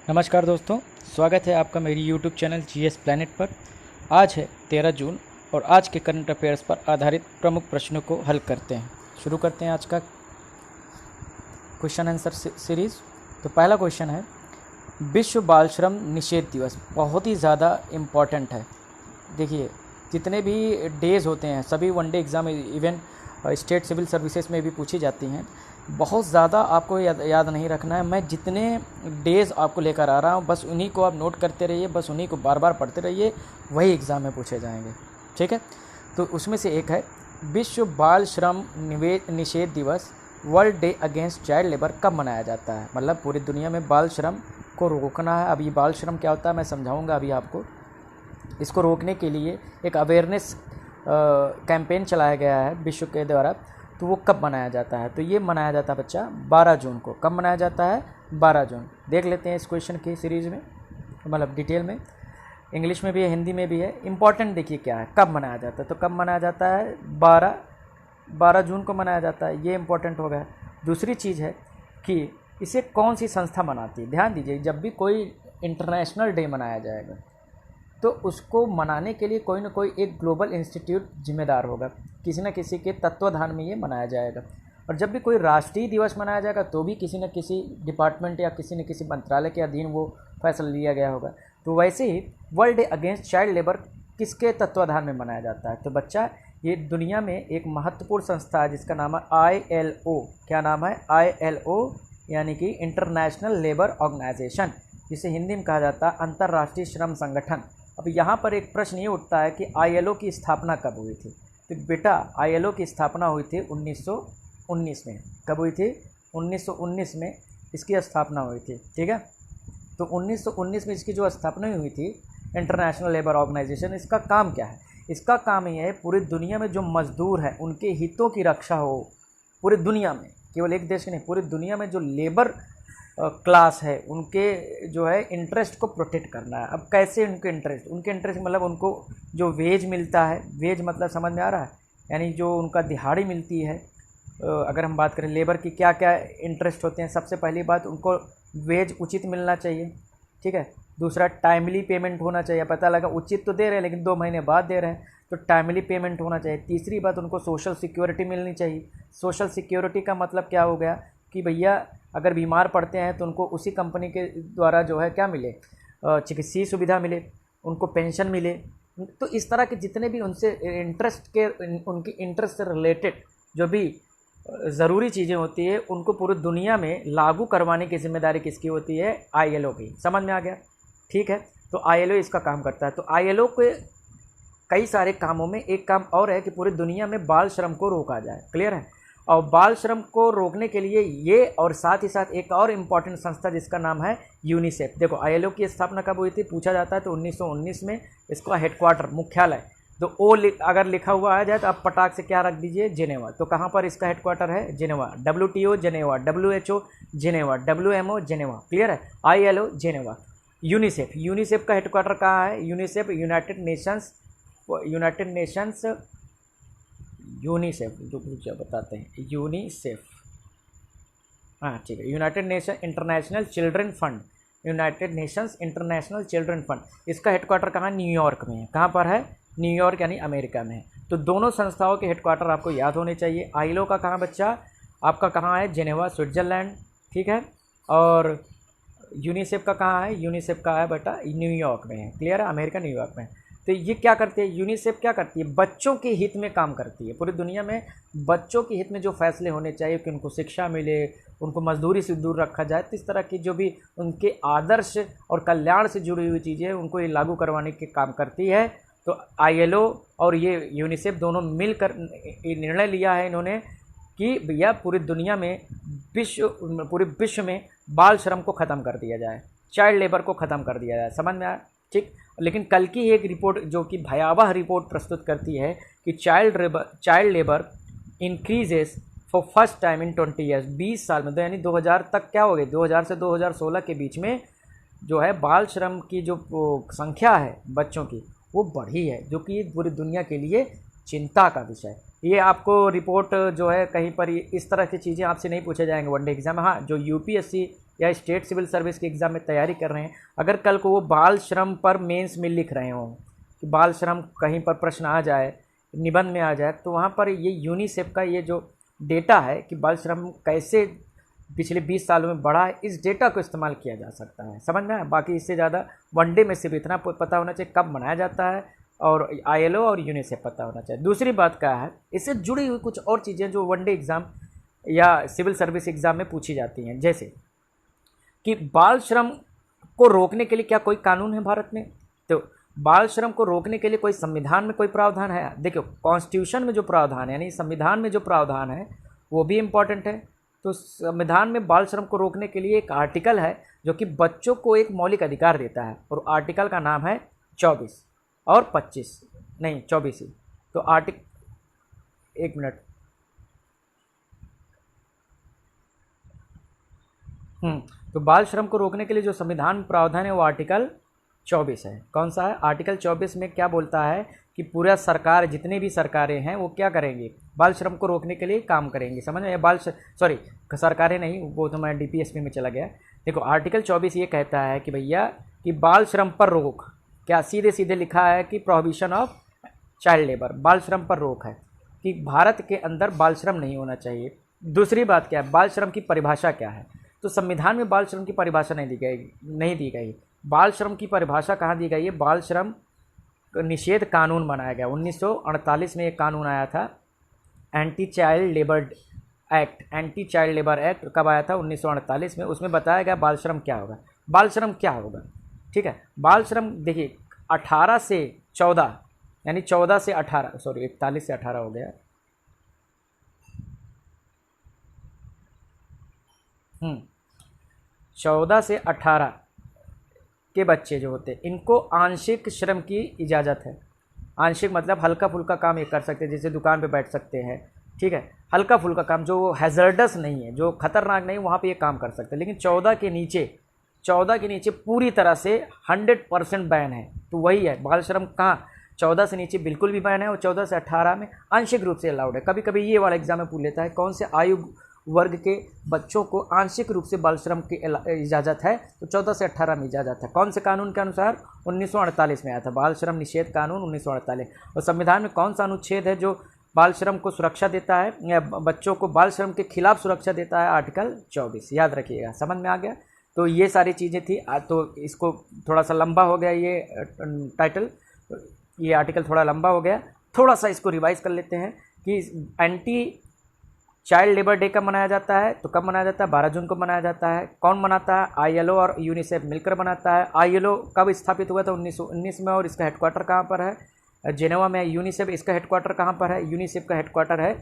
नमस्कार दोस्तों, स्वागत है आपका मेरी YouTube चैनल जीएस प्लैनेट पर। आज है 13 जून और आज के करंट अफेयर्स पर आधारित प्रमुख प्रश्नों को हल करते हैं। शुरू करते हैं आज का क्वेश्चन आंसर सीरीज़। तो पहला क्वेश्चन है, विश्व बाल श्रम निषेध दिवस बहुत ही ज़्यादा इम्पॉर्टेंट है। देखिए, जितने भी डेज़ होते हैं सभी one day exam even state civil services में भी पूछी जाती हैं। बहुत ज़्यादा आपको याद नहीं रखना है। मैं जितने डेज़ आपको लेकर आ रहा हूँ बस उन्हीं को आप नोट करते रहिए, बस उन्हीं को बार बार पढ़ते रहिए, वही एग्ज़ाम में पूछे जाएंगे। ठीक है, तो उसमें से एक है विश्व बाल श्रम निषेध दिवस, world day against child labour कब मनाया जाता है। मतलब पूरी दुनिया में बाल श्रम को रोकना है। अब ये बाल श्रम क्या होता है मैं समझाऊँगा अभी आपको। इसको रोकने के लिए एक अवेयरनेस कैंपेन चलाया गया है विश्व के द्वारा। तो वो कब मनाया जाता है? तो ये मनाया जाता है बच्चा 12 जून को। कब मनाया जाता है? 12 जून। देख लेते हैं इस क्वेश्चन की सीरीज़ में, मतलब डिटेल में। इंग्लिश में भी है, हिंदी में भी है। इम्पॉर्टेंट देखिए क्या है, कब मनाया जाता है। तो कब मनाया जाता है? 12 जून को मनाया जाता है। ये इम्पॉर्टेंट हो गया। दूसरी चीज़ है कि इसे कौन सी संस्था मनाती है। ध्यान दीजिए, जब भी कोई इंटरनेशनल डे मनाया जाएगा तो उसको मनाने के लिए कोई ना कोई एक ग्लोबल इंस्टीट्यूट जिम्मेदार होगा। किसी न किसी के तत्वाधान में ये मनाया जाएगा। और जब भी कोई राष्ट्रीय दिवस मनाया जाएगा तो भी किसी न किसी डिपार्टमेंट या किसी न किसी मंत्रालय के अधीन वो फैसला लिया गया होगा। तो वैसे ही world day against child labour किसके तत्वाधान में मनाया जाता है? तो बच्चा, ये दुनिया में एक महत्वपूर्ण संस्था है जिसका नाम है ILO। क्या नाम है? ILO, यानी कि इंटरनेशनल लेबर ऑर्गेनाइजेशन, जिसे हिंदी में कहा जाता है अंतर्राष्ट्रीय श्रम संगठन। अब यहाँ पर एक प्रश्न ये उठता है कि ILO की स्थापना कब हुई थी। तो बेटा, ILO की स्थापना हुई थी 1919 में। कब हुई थी? 1919 में इसकी स्थापना हुई थी। ठीक है, तो 1919 में इसकी जो स्थापना हुई थी इंटरनेशनल लेबर ऑर्गेनाइजेशन, इसका काम क्या है? इसका काम ये है पूरी दुनिया में जो मजदूर हैं उनके हितों की रक्षा हो। पूरी दुनिया में, केवल एक देश की नहीं, पूरी दुनिया में जो लेबर क्लास है उनके जो है इंटरेस्ट को प्रोटेक्ट करना है। अब कैसे उनके इंटरेस्ट मतलब उनको जो वेज मिलता है, वेज मतलब समझ में आ रहा है, यानी जो उनका दिहाड़ी मिलती है। अगर हम बात करें लेबर की क्या क्या इंटरेस्ट होते हैं, सबसे पहली बात उनको वेज उचित मिलना चाहिए। ठीक है, दूसरा टाइमली पेमेंट होना चाहिए। पता लगा उचित तो दे रहे हैं लेकिन 2 महीने बाद दे रहे हैं, तो टाइमली पेमेंट होना चाहिए। तीसरी बात, उनको सोशल सिक्योरिटी मिलनी चाहिए। सोशल सिक्योरिटी का मतलब क्या हो गया कि भैया अगर बीमार पड़ते हैं तो उनको उसी कंपनी के द्वारा जो है क्या मिले, चिकित्सीय सुविधा मिले, उनको पेंशन मिले। तो इस तरह के जितने भी उनसे उनकी इंटरेस्ट से रिलेटेड जो भी ज़रूरी चीज़ें होती है उनको पूरी दुनिया में लागू करवाने की जिम्मेदारी किसकी होती है? ILO की। समझ में आ गया? ठीक है, तो ILO इसका काम करता है। तो ILO के कई सारे कामों में एक काम और है कि पूरी दुनिया में बाल श्रम को रोका जाए। क्लियर है? और बाल श्रम को रोकने के लिए ये और साथ ही साथ एक और इम्पॉर्टेंट संस्था जिसका नाम है यूनिसेफ। देखो, ILO की स्थापना कब हुई थी पूछा जाता है तो 1919 में। इसका हेडक्वार्टर, मुख्यालय, तो अगर लिखा हुआ आ जाए तो आप पटाख से क्या रख दीजिए? जिनेवा। तो कहाँ पर इसका हेडक्वार्टर है? Geneva. WTO Geneva, WHO Geneva, WMO Geneva. Clear है? ILO Geneva. यूनिसेफ का हेडक्वार्टर कहाँ है? यूनिसेफ यूनिसेफ जो बताते हैं, यूनिसेफ, हाँ ठीक है, United Nations international children fund. इसका हेडक्वार्टर कहाँ? न्यूयॉर्क में है। कहाँ पर है? न्यूयॉर्क यानी अमेरिका में है। तो दोनों संस्थाओं के हेडक्वार्टर आपको याद होने चाहिए। ILO का कहाँ बच्चा? आपका कहाँ है? Geneva, Switzerland. ठीक है, और यूनिसेफ का कहाँ है? यूनिसेफ का है बेटा न्यूयॉर्क में है। क्लियर है? अमेरिका, न्यूयॉर्क में है। तो ये क्या करती है? यूनिसेफ क्या करती है? बच्चों के हित में काम करती है। पूरी दुनिया में बच्चों के हित में जो फैसले होने चाहिए कि उनको शिक्षा मिले, उनको मजदूरी से दूर रखा जाए, तो इस तरह की जो भी उनके आदर्श और कल्याण से जुड़ी हुई चीज़ें उनको ये लागू करवाने के काम करती है। तो ILO और ये यूनिसेफ दोनों मिलकर निर्णय लिया है इन्होंने कि भैया पूरी दुनिया में पूरे विश्व में बाल श्रम को ख़त्म कर दिया जाए, चाइल्ड लेबर को ख़त्म कर दिया जाए। समझ में आया? ठीक। लेकिन कल की एक रिपोर्ट जो कि भयावह रिपोर्ट प्रस्तुत करती है कि child labour increases for first time in 20 years, 20 साल में, तो यानी 2000 तक क्या हो गई, 2000 से 2016 के बीच में जो है बाल श्रम की जो संख्या है बच्चों की वो बढ़ी है, जो कि पूरी दुनिया के लिए चिंता का विषय। ये आपको रिपोर्ट जो है कहीं पर इस तरह की चीज़ें आपसे नहीं पूछे जाएंगे वनडे एग्जाम में। हाँ, जो UPSC या स्टेट सिविल सर्विस के एग्ज़ाम में तैयारी कर रहे हैं, अगर कल को वो बाल श्रम पर मेंस में लिख रहे हों कि बाल श्रम कहीं पर प्रश्न आ जाए, निबंध में आ जाए, तो वहाँ पर ये यूनिसेफ का ये जो डेटा है कि बाल श्रम कैसे पिछले 20 सालों में बढ़ा है, इस डेटा को इस्तेमाल किया जा सकता है। समझ में आया? बाकी इससे ज़्यादा वनडे में सिर्फ इतना पता होना चाहिए कब मनाया जाता है, और ILO और यूनिसेफ पता होना चाहिए। दूसरी बात क्या है, इससे जुड़ी हुई कुछ और चीज़ें जो वनडे एग्ज़ाम या सिविल सर्विस एग्ज़ाम में पूछी जाती हैं, जैसे कि बाल श्रम को रोकने के लिए क्या कोई कानून है भारत में? तो बाल श्रम को रोकने के लिए कोई संविधान में कोई प्रावधान है? देखो, कॉन्स्टिट्यूशन में जो प्रावधान है, यानी संविधान में जो प्रावधान है, वो भी इम्पॉर्टेंट है। तो संविधान में बाल श्रम को रोकने के लिए एक आर्टिकल है जो कि बच्चों को एक मौलिक अधिकार देता है, और आर्टिकल का नाम है 24 और 25, नहीं 24 ही। तो एक मिनट, तो बाल श्रम को रोकने के लिए जो संविधान में प्रावधान है वो आर्टिकल 24 है। कौन सा है? आर्टिकल 24 में क्या बोलता है कि पूरा सरकार, जितने भी सरकारें हैं वो क्या करेंगे? बाल श्रम को रोकने के लिए काम करेंगे। समझ में? सरकारें नहीं, वो तो मैं DPSP में चला गया। देखो, आर्टिकल 24 ये कहता है कि भैया कि बाल श्रम पर रोक, क्या सीधे सीधे लिखा है कि प्रोहिबिशन ऑफ चाइल्ड लेबर, बाल श्रम पर रोक है कि भारत के अंदर बाल श्रम नहीं होना चाहिए। दूसरी बात क्या है, बाल श्रम की परिभाषा क्या है? तो संविधान में बाल श्रम की परिभाषा नहीं दी गई। बाल श्रम की परिभाषा कहाँ दी गई है? बाल श्रम निषेध कानून बनाया गया 1948 में। एक कानून आया था, एंटी चाइल्ड लेबर एक्ट कब आया था? 1948 में। उसमें बताया गया बाल श्रम क्या होगा। बाल श्रम क्या होगा, ठीक है? बाल श्रम देखिए 18 से 14, यानी 14 से 18, 41 से 18 हो गया। 14 से 18 के बच्चे जो होते हैं, इनको आंशिक श्रम की इजाज़त है। आंशिक मतलब हल्का फुल्का काम ये कर सकते हैं, जैसे दुकान पे बैठ सकते हैं, ठीक है? हल्का फुल्का काम जो हैज़र्डस नहीं है, जो खतरनाक नहीं, वहाँ पे ये काम कर सकते हैं। लेकिन 14 के नीचे पूरी तरह से 100% बैन है। तो वही है, बाल श्रम कहाँ? 14 से नीचे बिल्कुल भी बैन है, और 14 से 18 में आंशिक रूप से अलाउड है। कभी कभी ये वाला एग्जाम में पूछ लेता है कौन से आयु वर्ग के बच्चों को आंशिक रूप से बाल श्रम की इजाज़त है? तो 14 से 18 में इजाज़त है। कौन से कानून के अनुसार? 1948 में आया था, बाल श्रम निषेध कानून 1948। और संविधान में कौन सा अनुच्छेद है जो बाल श्रम को सुरक्षा देता है, या बच्चों को बाल श्रम के खिलाफ सुरक्षा देता है? आर्टिकल 24, याद रखिएगा। समझ में आ गया? तो ये सारी चीज़ें थी। तो इसको थोड़ा सा लंबा हो गया ये टाइटल, ये आर्टिकल थोड़ा लंबा हो गया। थोड़ा सा इसको रिवाइज कर लेते हैं कि एंटी चाइल्ड लेबर डे कब मनाया जाता है? तो कब मनाया जाता है? 12 जून को मनाया जाता है। कौन मनाता है? ILO और यूनिसेफ मिलकर मनाता है। ILO कब स्थापित हुआ था? 1919 में। और इसका हेडक्वार्टर कहाँ पर है? जेनेवा में। यूनिसेफ, इसका हेडक्वार्टर कहाँ पर है? यूनिसेफ का हेडक्वार्टर है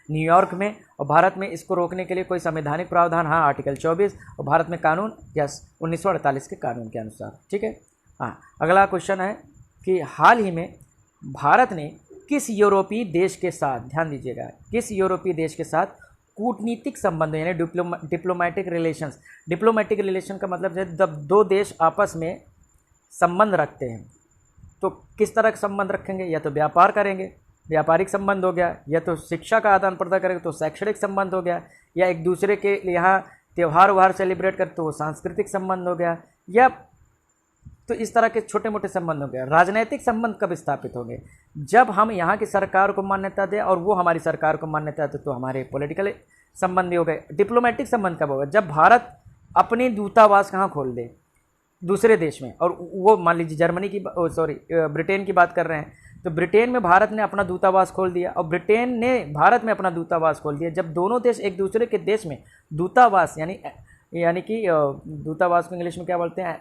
न्यूयॉर्क में। और भारत में इसको रोकने के लिए कोई संवैधानिक प्रावधान? हाँ, आर्टिकल 24। और भारत में कानून? यस, 1948 के कानून के अनुसार, ठीक है। हाँ, अगला क्वेश्चन है कि हाल ही में भारत ने किस यूरोपीय देश के साथ, ध्यान दीजिएगा, किस यूरोपीय देश के साथ कूटनीतिक संबंध, यानी डिप्लोमेटिक रिलेशंस। डिप्लोमेटिक रिलेशन का मतलब है जब दो देश आपस में संबंध रखते हैं, तो किस तरह का संबंध रखेंगे? या तो व्यापार करेंगे, व्यापारिक संबंध हो गया, या तो शिक्षा का आदान प्रदान करेंगे तो शैक्षणिक संबंध हो गया, या एक दूसरे के यहाँ त्यौहार व्हार सेलिब्रेट करते तो वो सांस्कृतिक संबंध हो गया, या तो इस तरह के छोटे मोटे संबंध हो गए। राजनीतिक संबंध कब स्थापित होंगे? जब हम यहाँ की सरकार को मान्यता दें और वो हमारी सरकार को मान्यता दे, तो हमारे पॉलिटिकल संबंध हो गए। डिप्लोमेटिक संबंध कब होगा? जब भारत अपनी दूतावास कहाँ खोल दे? दूसरे देश में। और वो मान लीजिए जर्मनी की, ब्रिटेन की बात कर रहे हैं, तो ब्रिटेन में भारत ने अपना दूतावास खोल दिया और ब्रिटेन ने भारत में अपना दूतावास खोल दिया। जब दोनों देश एक दूसरे के देश में दूतावास, यानी कि दूतावास को इंग्लिश में क्या बोलते हैं?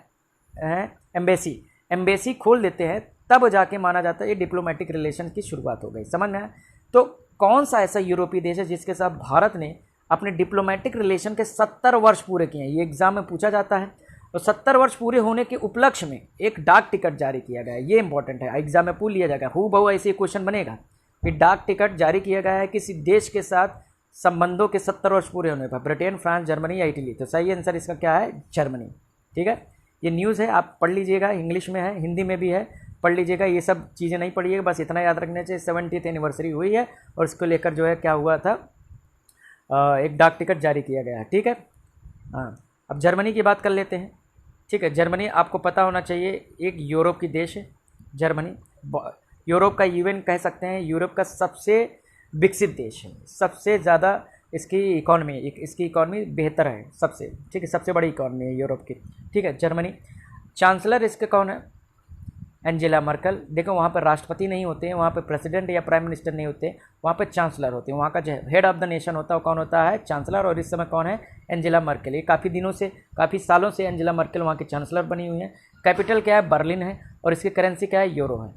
एम्बेसी खोल देते हैं, तब जाके माना जाता है ये डिप्लोमेटिक रिलेशन की शुरुआत हो गई। समझ में आया? तो कौन सा ऐसा यूरोपीय देश है जिसके साथ भारत ने अपने डिप्लोमेटिक रिलेशन के 70 वर्ष पूरे किए हैं? ये एग्जाम में पूछा जाता है। और 70 वर्ष पूरे होने के उपलक्ष्य में एक डाक टिकट जारी किया गया है। ये इंपॉर्टेंट है, एग्जाम में पूछ लिया जाएगा, हूबहू ऐसे क्वेश्चन बनेगा कि डाक टिकट जारी किया गया है किसी देश के साथ संबंधों के 70 वर्ष पूरे होने पर। ब्रिटेन, फ्रांस, जर्मनी या इटली? तो सही आंसर इसका क्या है? जर्मनी। ठीक है, ये न्यूज़ है, आप पढ़ लीजिएगा, इंग्लिश में है, हिंदी में भी है, पढ़ लीजिएगा। ये सब चीज़ें नहीं पढ़िएगा, बस इतना याद रखना चाहिए 70th एनिवर्सरी हुई है और इसको लेकर जो है क्या हुआ था, एक डाक टिकट जारी किया गया है। ठीक है, हाँ। अब जर्मनी की बात कर लेते हैं। ठीक है, जर्मनी आपको पता होना चाहिए एक यूरोप की देश है जर्मनी। यूरोप का इवन कह सकते हैं, यूरोप का सबसे विकसित देश है, सबसे ज़्यादा इसकी इकॉनमी बेहतर है सबसे। ठीक है, सबसे बड़ी इकॉनमी है यूरोप की। ठीक है, जर्मनी। चांसलर इसके कौन है? Angela Merkel. देखो वहाँ पर राष्ट्रपति नहीं होते हैं, वहाँ पर प्रेसिडेंट या प्राइम मिनिस्टर नहीं होते, वहाँ पर चांसलर होते हैं। वहाँ का जो हेड ऑफ द नेशन होता है वो कौन होता है? चांसलर। और इस समय कौन है? Angela Merkel. ये काफ़ी सालों से एंजेला मर्कल वहाँ की चांसलर बनी हुई है। कैपिटल क्या है? बर्लिन है। और इसकी करेंसी क्या है? यूरो है।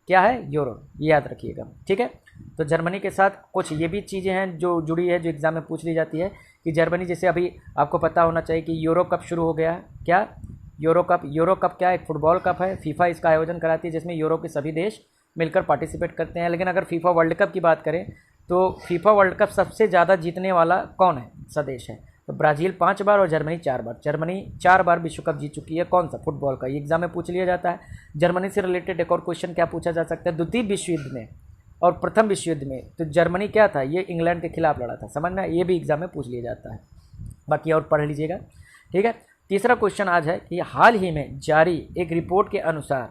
क्या है? यूरो, ये याद रखिएगा। ठीक है, तो जर्मनी के साथ कुछ ये भी चीज़ें हैं जो जुड़ी है, जो एग्जाम में पूछ ली जाती है कि जर्मनी, जैसे अभी आपको पता होना चाहिए कि यूरो कप शुरू हो गया है। क्या? यूरो कप क्या है? एक फुटबॉल कप है। फीफा इसका आयोजन कराती है जिसमें यूरोप के सभी देश मिलकर पार्टिसिपेट करते हैं। लेकिन अगर फीफा वर्ल्ड कप की बात करें तो फीफा वर्ल्ड कप सबसे ज़्यादा जीतने वाला कौन है? सदेश है। तो ब्राज़ील 5 बार और जर्मनी 4 बार। जर्मनी 4 बार विश्व कप जीत चुकी है। कौन सा? फुटबॉल का। ये एग्जाम में पूछ लिया जाता है। जर्मनी से रिलेटेड एक और क्वेश्चन क्या पूछा जा सकता है? द्वितीय विश्व युद्ध में और प्रथम विश्व युद्ध में तो जर्मनी क्या था? ये इंग्लैंड के खिलाफ लड़ा था। समझ में? ये भी एग्जाम में पूछ लिया जाता है। बाकी और पढ़ लीजिएगा। ठीक है, तीसरा क्वेश्चन आज है कि हाल ही में जारी एक रिपोर्ट के अनुसार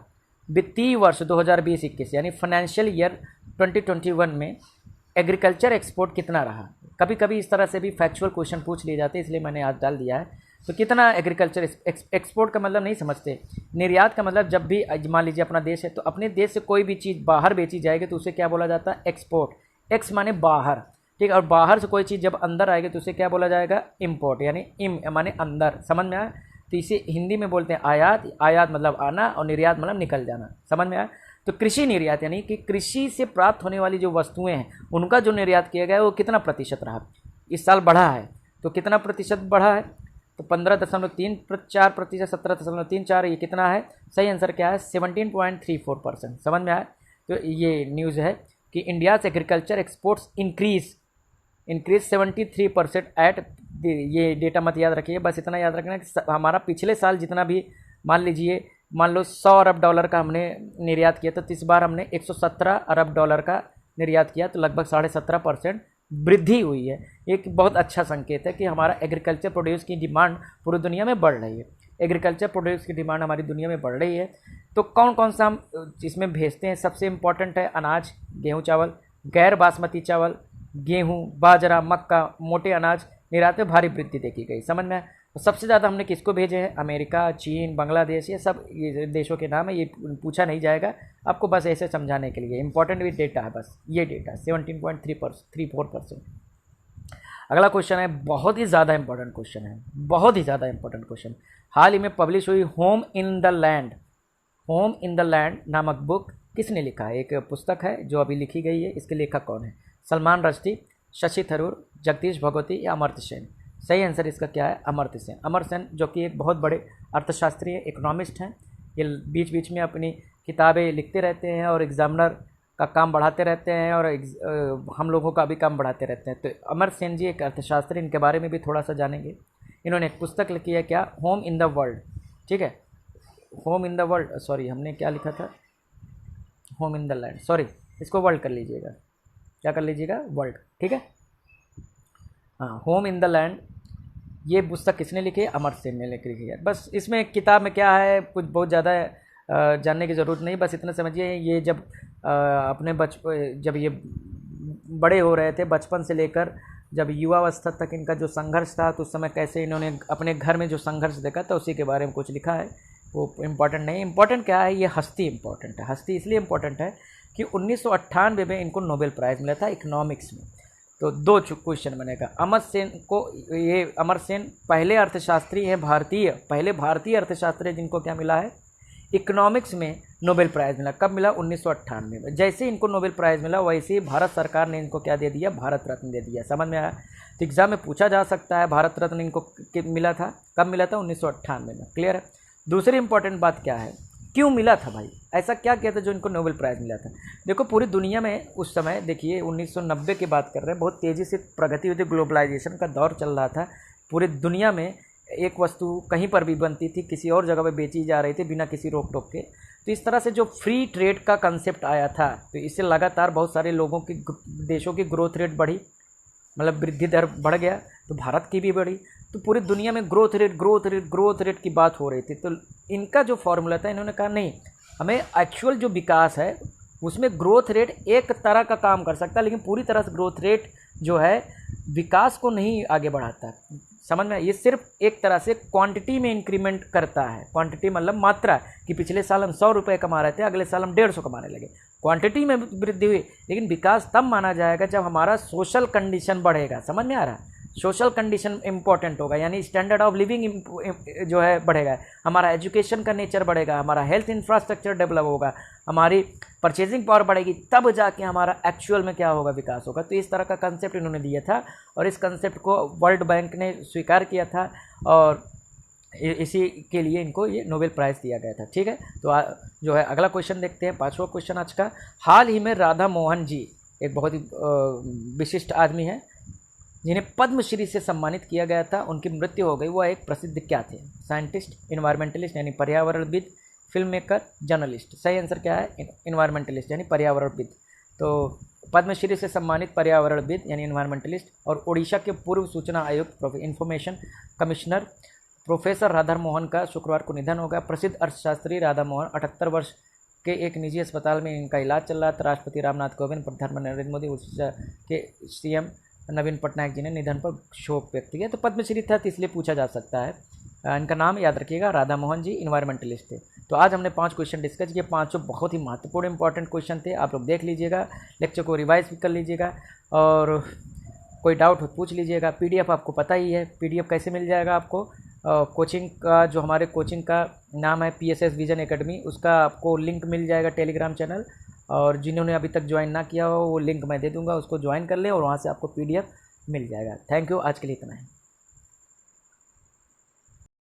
वित्तीय वर्ष 2020-21 यानी फाइनेंशियल ईयर 2021 में एग्रीकल्चर एक्सपोर्ट कितना रहा? कभी कभी इस तरह से भी फैक्चुअल क्वेश्चन पूछ लिए जाते हैं, इसलिए मैंने आज डाल दिया है। तो कितना एग्रीकल्चर एक्सपोर्ट का मतलब नहीं समझते, निर्यात का मतलब जब भी मान लीजिए अपना देश है तो अपने देश से कोई भी चीज़ बाहर बेची जाएगी तो उसे क्या बोला जाता है? एक्सपोर्ट। एक्स माने बाहर। ठीक है, और बाहर से कोई चीज़ जब अंदर आएगी तो उसे क्या बोला जाएगा? इम्पोर्ट, यानी इम माने अंदर। समझ में आया? तो इसे हिंदी में बोलते हैं आयात। आयात मतलब आना और निर्यात मतलब निकल जाना। समझ में आया? तो कृषि निर्यात यानी कि कृषि से प्राप्त होने वाली जो वस्तुएं हैं उनका जो निर्यात किया गया है वो कितना प्रतिशत रहा? इस साल बढ़ा है तो कितना प्रतिशत बढ़ा है? तो 15.34%, 17.34। ये कितना है? सही आंसर क्या है? 17.34%। समझ में आया? तो ये न्यूज़ है कि India's agriculture exports increase 73% at. ये डेटा मत याद रखिए, बस इतना याद रखना कि हमारा पिछले साल जितना भी मान लो 100 अरब डॉलर का हमने निर्यात किया तो इस बार हमने 117 अरब डॉलर का निर्यात किया, तो लगभग 17.5% वृद्धि हुई है। एक बहुत अच्छा संकेत है कि हमारा एग्रीकल्चर प्रोड्यूस की डिमांड पूरी दुनिया में बढ़ रही है। एग्रीकल्चर प्रोड्यूस की डिमांड हमारी दुनिया में बढ़ रही है। तो कौन कौन सा हम इसमें भेजते हैं? सबसे इम्पॉर्टेंट है अनाज, गेहूँ चावल, गैर बासमती चावल, गेहूँ, बाजरा, मक्का, मोटे अनाज निर्यात में भारी वृद्धि देखी गई। समझ में? तो सबसे ज़्यादा हमने किसको भेजे हैं? अमेरिका, चीन, बांग्लादेश, ये सब ये देशों के नाम है। ये पूछा नहीं जाएगा आपको, बस ऐसे समझाने के लिए। इंपॉर्टेंट भी डेटा है, बस ये डेटा 17.34%। अगला क्वेश्चन है, बहुत ही ज़्यादा इंपॉर्टेंट क्वेश्चन है, बहुत ही ज़्यादा इंपॉर्टेंट क्वेश्चन। हाल ही में पब्लिश हुई होम इन द लैंड नामक बुक किसने लिखा है? एक पुस्तक है जो अभी लिखी गई है। इसके लेखक कौन है? सलमान रश्दी, शशि थरूर, जगदीश भगवती या अमर्त्य सेन? सही आंसर इसका क्या है? अमर्त्य सेन। अमर्त्य सेन जो कि एक बहुत बड़े अर्थशास्त्री इकोनॉमिस्ट हैं। ये बीच बीच में अपनी किताबें लिखते रहते हैं और एग्जामिनर का काम बढ़ाते रहते हैं और हम लोगों का भी काम बढ़ाते रहते हैं। तो अमर्त्य सेन जी एक अर्थशास्त्री, इनके बारे में भी थोड़ा सा जानेंगे। इन्होंने एक पुस्तक लिखी है, क्या? Home in the world. ठीक है, home in the world, sorry हमने क्या लिखा था? Home in the land, sorry इसको वर्ल्ड कर लीजिएगा। क्या कर लीजिएगा? वर्ल्ड। ठीक है, हाँ, होम इन द लैंड। ये पुस्तक किसने लिखी है? अमर्त्य सेन ने लिखी है। बस इसमें किताब में क्या है, कुछ बहुत ज़्यादा जानने की ज़रूरत नहीं, बस इतना समझिए। ये जब जब ये बड़े हो रहे थे, बचपन से लेकर जब युवावस्था तक इनका जो संघर्ष था, तो उस समय कैसे इन्होंने अपने घर में जो संघर्ष देखा था उसी के बारे में कुछ लिखा है। वो इम्पॉर्टेंट नहीं। इम्पॉर्टेंट क्या है? ये हस्ती इम्पॉर्टेंट है। हस्ती इसलिए इम्पॉर्टेंट है कि 1998 में इनको नोबेल प्राइज़ मिला था इकोनॉमिक्स में। तो दो क्वेश्चन बनेगा। अमर्त्य सेन पहले अर्थशास्त्री हैं पहले भारतीय अर्थशास्त्री जिनको क्या मिला है? इकोनॉमिक्स में नोबेल प्राइज़ मिला। कब मिला? 1998 में। जैसे इनको नोबेल प्राइज़ मिला वैसे ही भारत सरकार ने इनको क्या दे दिया? भारत रत्न दे दिया। समझ में आया? तो एग्जाम में पूछा जा सकता है भारत रत्न इनको मिला था, कब मिला था? 1998 में। क्लियर है? दूसरी इंपॉर्टेंट बात क्या है, क्यों मिला था भाई? ऐसा क्या किया था जो इनको नोबेल प्राइज़ मिला था? देखो पूरी दुनिया में उस समय, देखिए 1990 की बात कर रहे हैं, बहुत तेज़ी से प्रगति हुई थी, ग्लोबलाइजेशन का दौर चल रहा था। पूरी दुनिया में एक वस्तु कहीं पर भी बनती थी, किसी और जगह पे बेची जा रही थी बिना किसी रोक टोक के। तो इस तरह से जो फ्री ट्रेड का कंसेप्ट आया था, तो इससे लगातार बहुत सारे लोगों की, देशों की ग्रोथ रेट बढ़ी, मतलब वृद्धि दर बढ़ गया, तो भारत की भी बढ़ी। तो पूरी दुनिया में ग्रोथ रेट की बात हो रही थी। तो इनका जो फॉर्मूला था, इन्होंने कहा नहीं, हमें एक्चुअल जो विकास है उसमें ग्रोथ रेट एक तरह का काम कर सकता है, लेकिन पूरी तरह से ग्रोथ रेट जो है विकास को नहीं आगे बढ़ाता। समझ में, ये सिर्फ एक तरह से क्वांटिटी में इंक्रीमेंट करता है। क्वांटिटी मतलब मात्रा, कि पिछले साल हम 100 रुपये कमा रहे थे, अगले साल हम 150 कमाने लगे, क्वांटिटी में वृद्धि हुई। लेकिन विकास तब माना जाएगा जब हमारा सोशल कंडीशन बढ़ेगा। समझ में आ रहा है, सोशल कंडीशन इंपॉर्टेंट होगा, यानी स्टैंडर्ड ऑफ लिविंग जो है बढ़ेगा, हमारा एजुकेशन का नेचर बढ़ेगा, हमारा हेल्थ इंफ्रास्ट्रक्चर डेवलप होगा, हमारी परचेजिंग पावर बढ़ेगी, तब जाके हमारा एक्चुअल में क्या होगा, विकास होगा। तो इस तरह का कंसेप्ट इन्होंने दिया था और इस कंसेप्ट को वर्ल्ड बैंक ने स्वीकार किया था और इसी के लिए इनको ये नोबेल प्राइज़ दिया गया था। ठीक है, तो जो है अगला क्वेश्चन देखते हैं, 5वां क्वेश्चन आज का। हाल ही में राधा मोहन जी एक बहुत ही विशिष्ट आदमी है जिन्हें पद्मश्री से सम्मानित किया गया था, उनकी मृत्यु हो गई। वह एक प्रसिद्ध क्या थे? साइंटिस्ट, इन्वायरमेंटलिस्ट यानी पर्यावरणविद, फिल्म मेकर, जर्नलिस्ट। सही आंसर क्या है? इन्वायरमेंटलिस्ट यानी पर्यावरणविद। तो पद्मश्री से सम्मानित पर्यावरणविद यानी इन्वायरमेंटलिस्ट। और उड़ीसा के पूर्व सूचना आयुक्त information commissioner professor Radha Mohan का शुक्रवार को निधन हो गया। प्रसिद्ध अर्थशास्त्री राधा मोहन 78 वर्ष के एक निजी अस्पताल में इनका इलाज चल रहा था। राष्ट्रपति रामनाथ कोविंद, प्रधानमंत्री नरेंद्र मोदी, उड़ीसा के सीएम नवीन पटनायक जी ने निधन पर शोक व्यक्त किया। तो पद्मश्री था तो इसलिए पूछा जा सकता है। इनका नाम याद रखिएगा, राधा मोहन जी इन्वायरमेंटलिस्ट थे। तो आज हमने 5 क्वेश्चन डिस्कस किए, 5 बहुत ही महत्वपूर्ण इंपॉर्टेंट क्वेश्चन थे। आप लोग देख लीजिएगा, लेक्चर को रिवाइज भी कर लीजिएगा और कोई डाउट हो पूछ लीजिएगा। पीडीएफ आपको पता ही है, पीडीएफ कैसे मिल जाएगा आपको? कोचिंग का जो हमारे कोचिंग का नाम है PSS विजन एकेडमी, उसका आपको लिंक मिल जाएगा टेलीग्राम चैनल। और जिन्होंने अभी तक ज्वाइन ना किया हो वो लिंक मैं दे दूंगा, उसको ज्वाइन कर लें और वहाँ से आपको PDF मिल जाएगा। थैंक यू, आज के लिए इतना ही।